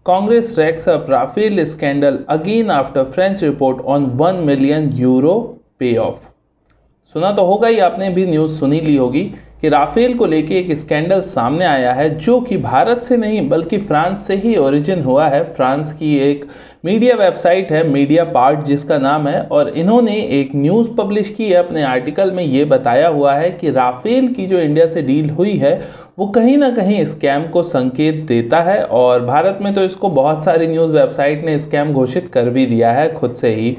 Congress racks up Rafale scandal again after French report on 1 million euro payoff। सुना तो होगा ही, आपने भी न्यूज़ सुनी ली होगी कि राफेल को लेके एक स्कैंडल सामने आया है जो कि भारत से नहीं बल्कि फ्रांस से ही ओरिजिन हुआ है। फ्रांस की एक मीडिया वेबसाइट है मीडिया पार्ट जिसका नाम है, और इन्होंने एक न्यूज़ पब्लिश की है। अपने आर्टिकल में ये बताया हुआ है कि राफेल की जो इंडिया से डील हुई है वो कहीं ना कहीं स्कैम को संकेत देता है, और भारत में तो इसको बहुत सारी न्यूज़ वेबसाइट ने स्कैम घोषित कर भी दिया है खुद से ही।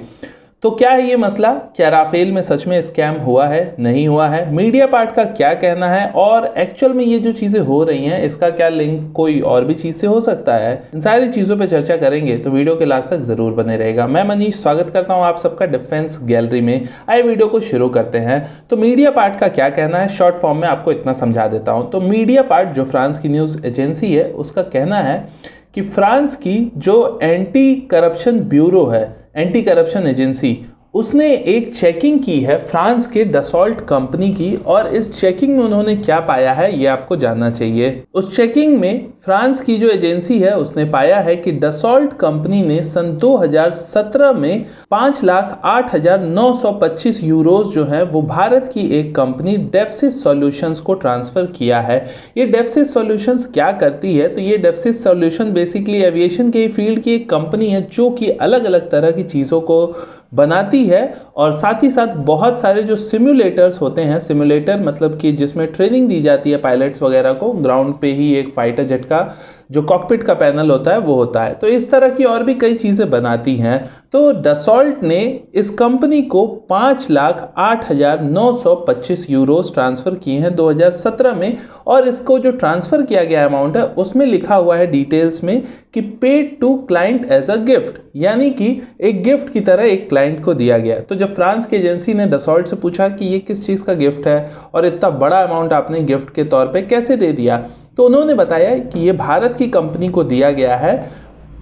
तो क्या है ये मसला? क्या राफेल में सच में स्कैम हुआ है, नहीं हुआ है? मीडिया पार्ट का क्या कहना है, और एक्चुअल में ये जो चीजें हो रही हैं इसका क्या लिंक कोई और भी चीज से हो सकता है? इन सारी चीजों पे चर्चा करेंगे, तो वीडियो के लास्ट तक जरूर बने रहेगा। मैं मनीष स्वागत करता हूं आप सबका डिफेंस गैलरी में। आइए वीडियो को शुरू करते हैं। तो मीडिया पार्ट का क्या कहना है, शॉर्ट फॉर्म में आपको इतना समझा देता हूं। तो मीडिया पार्ट जो फ्रांस की न्यूज एजेंसी है उसका कहना है कि फ्रांस की जो एंटी करप्शन ब्यूरो है, एंटी करप्शन एजेंसी, उसने एक चेकिंग की है फ्रांस के डसॉल्ट कंपनी की, और इस चेकिंग में उन्होंने क्या पाया है ये आपको जानना चाहिए। उस चेकिंग में फ्रांस की जो एजेंसी है उसने पाया है कि डसॉल्ट कंपनी ने सन 2017 में 5,08,925 यूरोज जो है वो भारत की एक कंपनी डेफ्सिस सॉल्यूशंस को ट्रांसफर किया है। ये डेफ्सिस सॉल्यूशंस क्या करती है? तो ये डेफ्सिस सॉल्यूशन बेसिकली एविएशन के फील्ड की एक कंपनी है जो कि अलग अलग तरह की चीज़ों को बनाती है, और साथ ही साथ बहुत सारे जो सिमुलेटर्स होते हैं, सिमुलेटर मतलब कि जिसमें ट्रेनिंग दी जाती है पायलट्स वगैरह को, ग्राउंड पे ही एक फाइटर जेट का जो कॉकपिट का पैनल होता है वो होता है। तो इस तरह की और भी कई चीजें बनाती हैं। तो डसॉल्ट ने इस कंपनी को 5,08,925 यूरोस ट्रांसफर किए हैं 2017 में, और इसको जो ट्रांसफर किया गया अमाउंट है उसमें लिखा हुआ है डिटेल्स में कि paid to client as a gift, यानी कि एक गिफ्ट की तरह एक क्लाइंट को दिया गया। तो जब फ्रांस की एजेंसी ने डसॉल्ट से पूछा कि ये किस चीज का गिफ्ट है और इतना बड़ा अमाउंट आपने गिफ्ट के तौर पे कैसे दे दिया, तो उन्होंने बताया कि ये भारत की कंपनी को दिया गया है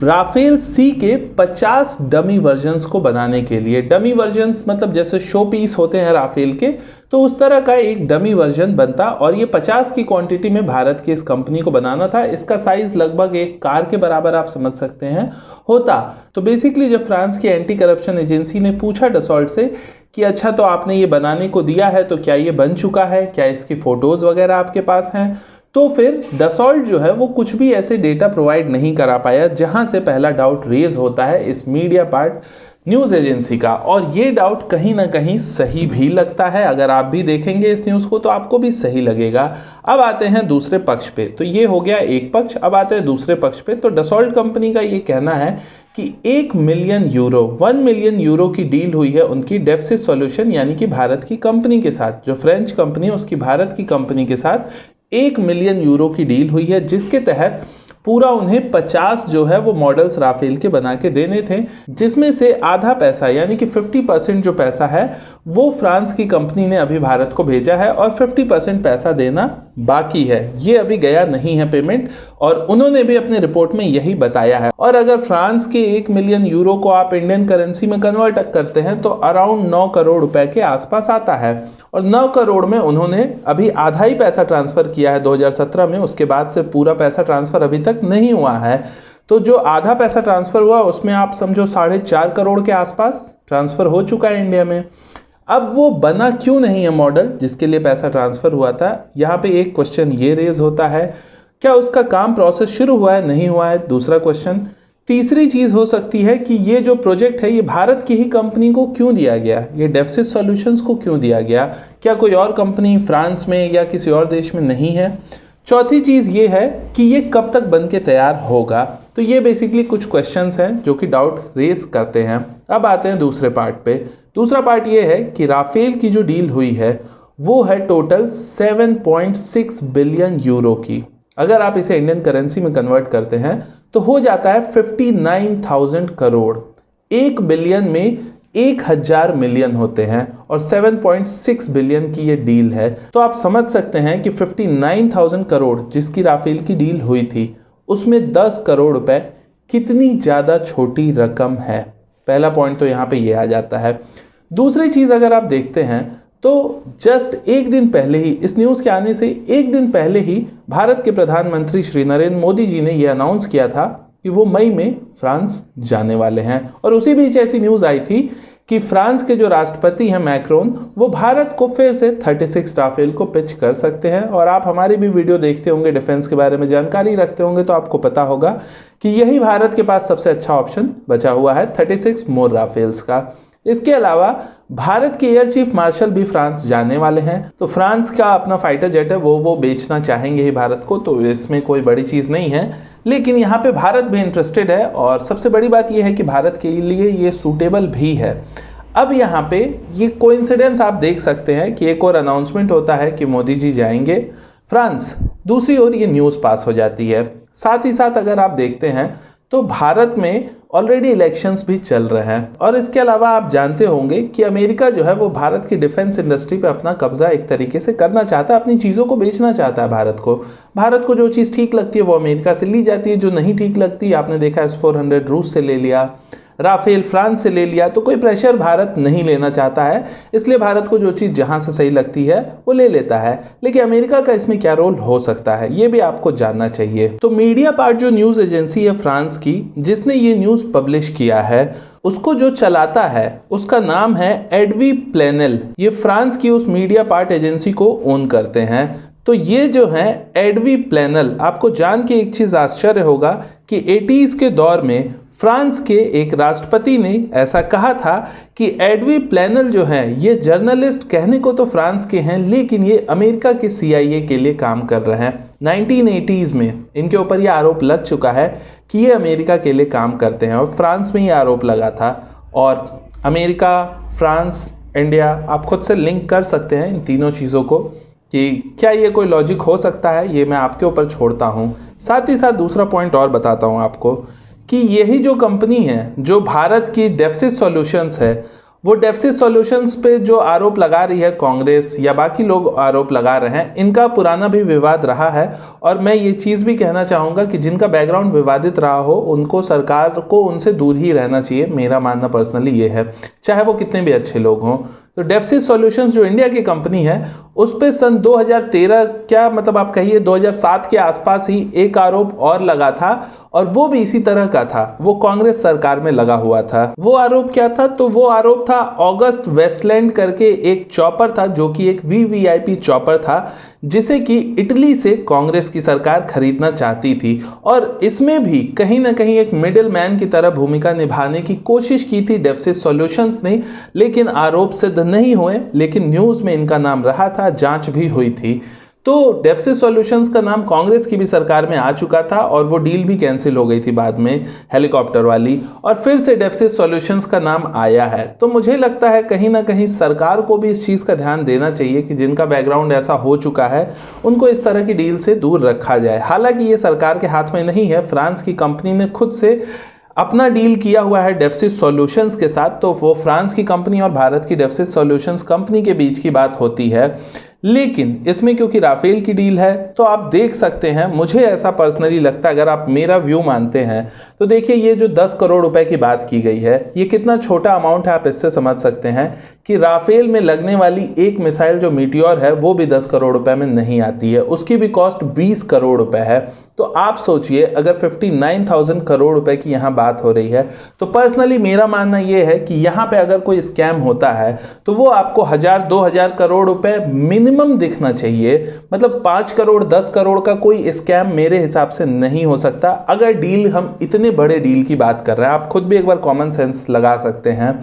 राफेल सी के 50 डमी वर्जन्स को बनाने के लिए। डमी वर्जन्स मतलब जैसे शो पीस होते हैं राफेल के, तो उस तरह का एक डमी वर्जन बनता, और ये 50 की क्वांटिटी में भारत की इस कंपनी को बनाना था। इसका साइज लगभग एक कार के बराबर आप समझ सकते हैं होता। तो बेसिकली जब फ्रांस की एंटी करप्शन एजेंसी ने पूछा डसॉल्ट से कि अच्छा तो आपने ये बनाने को दिया है, तो क्या ये बन चुका है, क्या इसकी फोटोज वगैरह आपके पास हैं, तो फिर डसॉल्ट जो है वो कुछ भी ऐसे डेटा प्रोवाइड नहीं करा पाया, जहां से पहला डाउट रेज होता है इस मीडिया पार्ट न्यूज एजेंसी का। और ये डाउट कहीं ना कहीं सही भी लगता है। अगर आप भी देखेंगे इस न्यूज को तो आपको भी सही लगेगा। अब आते हैं दूसरे पक्ष पे। तो ये हो गया एक पक्ष, अब आते हैं दूसरे पक्ष पे। तो डसॉल्ट कंपनी का ये कहना है कि 1 मिलियन यूरो 1 मिलियन यूरो की डील हुई है उनकी डेफ्सिस सॉल्यूशन यानी कि भारत की कंपनी के साथ। जो फ्रेंच कंपनी है उसकी भारत की कंपनी के साथ 1 मिलियन यूरो की डील हुई है, जिसके तहत पूरा उन्हें 50 जो है वो मॉडल्स राफेल के बना के देने थे, जिसमें से आधा पैसा यानी कि 50% जो पैसा है वो फ्रांस की कंपनी ने अभी भारत को भेजा है, और 50% पैसा देना बाकी है। ये अभी गया नहीं है पेमेंट, और उन्होंने भी अपने रिपोर्ट में यही बताया है। और अगर फ्रांस के 1 मिलियन यूरो को आप इंडियन करेंसी में कन्वर्ट करते हैं तो अराउंड 9 करोड़ रुपए के आसपास आता है, और 9 करोड़ में उन्होंने अभी आधा ही पैसा ट्रांसफर किया है 2017 में। उसके बाद से पूरा पैसा ट्रांसफर अभी तक नहीं हुआ है। तो जो आधा पैसा ट्रांसफर हुआ उसमें आप समझो 4.5 करोड़ के आसपास ट्रांसफर हो चुका है इंडिया में। अब वो बना क्यों नहीं है मॉडल जिसके लिए पैसा ट्रांसफर हुआ था? यहाँ पे एक क्वेश्चन ये रेज होता है, क्या उसका काम प्रोसेस शुरू हुआ है, नहीं हुआ है? दूसरा क्वेश्चन। तीसरी चीज हो सकती है कि ये जो प्रोजेक्ट है ये भारत की ही कंपनी को क्यों दिया गया, ये डेफ्सिस सॉल्यूशंस को क्यों दिया गया? क्या कोई और कंपनी फ्रांस में या किसी और देश में नहीं है? चौथी चीज ये है कि ये कब तक बन के तैयार होगा? तो ये बेसिकली कुछ क्वेश्चंस हैं जो कि डाउट रेज करते हैं। अब आते हैं दूसरे पार्ट पे। दूसरा पार्ट ये है कि राफेल की जो डील हुई है वो है टोटल 7.6 बिलियन यूरो की। अगर आप इसे इंडियन करेंसी में कन्वर्ट करते हैं तो हो जाता है 59,000 करोड़। 1 बिलियन में 1,000 मिलियन होते हैं, और 7.6 बिलियन की ये डील है। तो आप समझ सकते हैं कि 59,000 करोड़ जिसकी राफेल की डील हुई थी उसमें 10 करोड़ रुपए कितनी ज्यादा छोटी रकम है। पहला पॉइंट तो यहां पे ये आ जाता है। दूसरी चीज अगर आप देखते हैं तो जस्ट एक दिन पहले ही, इस न्यूज के आने से एक दिन पहले ही भारत के प्रधानमंत्री श्री नरेंद्र मोदी जी ने यह अनाउंस किया था कि वो मई में फ्रांस जाने वाले हैं। और उसी बीच ऐसी न्यूज़ आई थी कि फ्रांस के जो राष्ट्रपति हैं मैक्रोन, वो भारत को फिर से 36 राफेल को पिच कर सकते हैं। और आप हमारी भी वीडियो देखते होंगे, डिफेंस के बारे में जानकारी रखते होंगे, तो आपको पता होगा कि यही भारत के पास सबसे अच्छा ऑप्शन बचा हुआ है 36 मोर राफेल्स का। इसके अलावा भारत के एयर चीफ मार्शल भी फ्रांस जाने वाले हैं, तो फ्रांस का अपना फाइटर जेट है वो बेचना चाहेंगे ही भारत को, तो इसमें कोई बड़ी चीज़ नहीं है। लेकिन यहाँ पे भारत भी इंटरेस्टेड है और सबसे बड़ी बात यह है कि भारत के लिए ये सूटेबल भी है। अब यहाँ पे ये कोइंसिडेंस आप देख सकते हैं कि एक और अनाउंसमेंट होता है कि मोदी जी जाएंगे फ्रांस, दूसरी ओर ये न्यूज़ पास हो जाती है। साथ ही साथ अगर आप देखते हैं तो भारत में ऑलरेडी इलेक्शंस भी चल रहे हैं। और इसके अलावा आप जानते होंगे कि अमेरिका जो है वो भारत की डिफेंस इंडस्ट्री पे अपना कब्जा एक तरीके से करना चाहता है, अपनी चीज़ों को बेचना चाहता है भारत को जो चीज़ ठीक लगती है वो अमेरिका से ली जाती है, जो नहीं ठीक लगती आपने देखा S-400 रूस से ले लिया, राफेल फ्रांस से ले लिया। तो कोई प्रेशर भारत नहीं लेना चाहता है, इसलिए भारत को जो चीज़ जहां से सही लगती है वो ले लेता है। लेकिन अमेरिका का इसमें क्या रोल हो सकता है ये भी आपको जानना चाहिए। तो मीडिया पार्ट जो न्यूज़ एजेंसी है फ्रांस की, जिसने ये न्यूज़ पब्लिश किया है, उसको जो चलाता है उसका नाम है एडवी प्लेनेल। ये फ्रांस की उस मीडिया पार्ट एजेंसी को ओन करते हैं। तो ये जो है एडवी प्लेनेल, आपको जान के एक चीज़ आश्चर्य होगा कि 80s के दौर में फ्रांस के एक राष्ट्रपति ने ऐसा कहा था कि एडवी प्लेनेल जो है ये जर्नलिस्ट कहने को तो फ्रांस के हैं, लेकिन ये अमेरिका के CIA के लिए काम कर रहे हैं। 1980s में इनके ऊपर ये आरोप लग चुका है कि ये अमेरिका के लिए काम करते हैं और फ्रांस में ये आरोप लगा था। और अमेरिका, फ्रांस, इंडिया, आप खुद से लिंक कर सकते हैं इन तीनों चीज़ों को कि क्या ये कोई लॉजिक हो सकता है, ये मैं आपके ऊपर छोड़ता हूँ। साथ ही साथ दूसरा पॉइंट और बताता हूँ आपको कि यही जो कंपनी है जो भारत की डेफ्सिस सॉल्यूशंस है, वो डेफ्सिस सॉल्यूशंस पे जो आरोप लगा रही है कांग्रेस या बाकी लोग आरोप लगा रहे हैं, इनका पुराना भी विवाद रहा है। और मैं ये चीज़ भी कहना चाहूँगा कि जिनका बैकग्राउंड विवादित रहा हो उनको सरकार को उनसे दूर ही रहना चाहिए, मेरा मानना पर्सनली ये है, चाहे वो कितने भी अच्छे लोग हों। तो डेफ्सिस सॉल्यूशंस जो इंडिया की कंपनी है उस पे सन 2013 क्या मतलब आप कहिए 2007 के आसपास ही एक आरोप और लगा था, और वो भी इसी तरह का था, वो कांग्रेस सरकार में लगा हुआ था। वो आरोप क्या था? तो वो आरोप था ऑगस्ट वेस्टलैंड करके एक चॉपर था जो कि एक VVIP चॉपर था, जिसे कि इटली से कांग्रेस की सरकार खरीदना चाहती थी। और इसमें भी कहीं ना कहीं एक मिडिल मैन की तरह भूमिका निभाने की कोशिश की थी डेफ्सिस सॉल्यूशंस ने, लेकिन आरोप सिद्ध नहीं हुए। लेकिन न्यूज़ में इनका नाम रहा था, जांच भी हुई थी। तो डेफ्सिस सॉल्यूशंस का नाम कांग्रेस की भी सरकार में आ चुका था और वो डील भी कैंसिल हो गई थी बाद में, हेलीकॉप्टर वाली, और फिर से डेफ्सिस सॉल्यूशंस का नाम आया है। तो मुझे लगता है कहीं ना कहीं सरकार को भी इस चीज़ का ध्यान देना चाहिए कि जिनका बैकग्राउंड ऐसा हो चुका है उनको इस तरह की डील से दूर रखा जाए। हालांकि ये सरकार के हाथ में नहीं है, फ्रांस की कंपनी ने खुद से अपना डील किया हुआ है डेफ्सिस सॉल्यूशंस के साथ, तो वो फ्रांस की कंपनी और भारत की डेफ्सिस सॉल्यूशंस कंपनी के बीच की बात होती है। लेकिन इसमें क्योंकि राफेल की डील है तो आप देख सकते हैं, मुझे ऐसा पर्सनली लगता है, अगर आप मेरा व्यू मानते हैं तो देखिए ये जो 10 करोड़ रुपए की बात की गई है, ये कितना छोटा अमाउंट है, आप इससे समझ सकते हैं कि राफेल में लगने वाली एक मिसाइल जो मीटियोर है वो भी 10 करोड़ रुपए में नहीं आती है, उसकी भी कॉस्ट 20 करोड़ रुपए है। तो आप सोचिए अगर 59,000 करोड़ रुपए की यहाँ बात हो रही है, तो पर्सनली मेरा मानना यह है कि यहाँ पे अगर कोई स्कैम होता है तो वो आपको 1000-2000 करोड़ रुपए मिनिमम दिखना चाहिए। मतलब 5 करोड़ 10 करोड़ का कोई स्कैम मेरे हिसाब से नहीं हो सकता, अगर डील हम इतने बड़े डील की बात कर रहे हैं। आप खुद भी एक बार कॉमन सेंस लगा सकते हैं।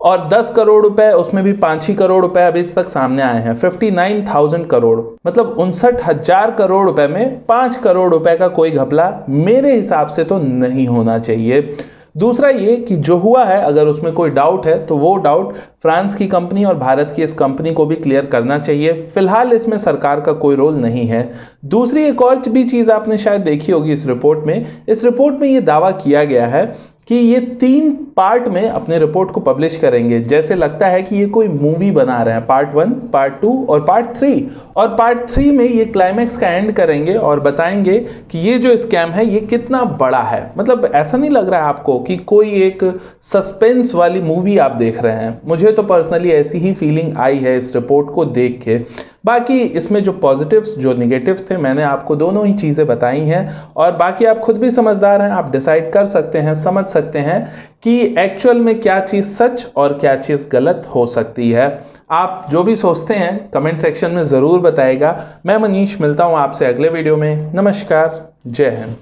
और 10 करोड़ रुपए, उसमें भी 5 करोड़ रुपए अभी तक सामने आए हैं। 59,000 करोड़ मतलब 59,000 करोड़ रुपए में 5 करोड़ रुपए का कोई घपला मेरे हिसाब से तो नहीं होना चाहिए। दूसरा ये कि जो हुआ है अगर उसमें कोई डाउट है तो वो डाउट फ्रांस की कंपनी और भारत की इस कंपनी को भी क्लियर करना चाहिए। फिलहाल इसमें सरकार का कोई रोल नहीं है। दूसरी एक और भी चीज आपने शायद देखी होगी इस रिपोर्ट में ये दावा किया गया है कि ये 3 पार्ट में अपने रिपोर्ट को पब्लिश करेंगे। जैसे लगता है कि ये कोई मूवी बना रहे हैं, पार्ट 1, पार्ट 2 और पार्ट 3। और पार्ट 3 में ये क्लाइमैक्स का एंड करेंगे और बताएंगे कि ये जो स्कैम है ये कितना बड़ा है। मतलब ऐसा नहीं लग रहा है आपको कि कोई एक सस्पेंस वाली मूवी आप देख रहे हैं? मुझे तो पर्सनली ऐसी ही फीलिंग आई है इस रिपोर्ट को देख के। बाकी इसमें जो पॉजिटिव्स जो निगेटिव्स थे मैंने आपको दोनों ही चीज़ें बताई हैं, और बाकी आप खुद भी समझदार हैं, आप डिसाइड कर सकते हैं, समझ सकते हैं कि एक्चुअल में क्या चीज़ सच और क्या चीज़ गलत हो सकती है। आप जो भी सोचते हैं कमेंट सेक्शन में ज़रूर बताइएगा। मैं मनीष मिलता हूँ आपसे अगले वीडियो में। नमस्कार, जय हिंद।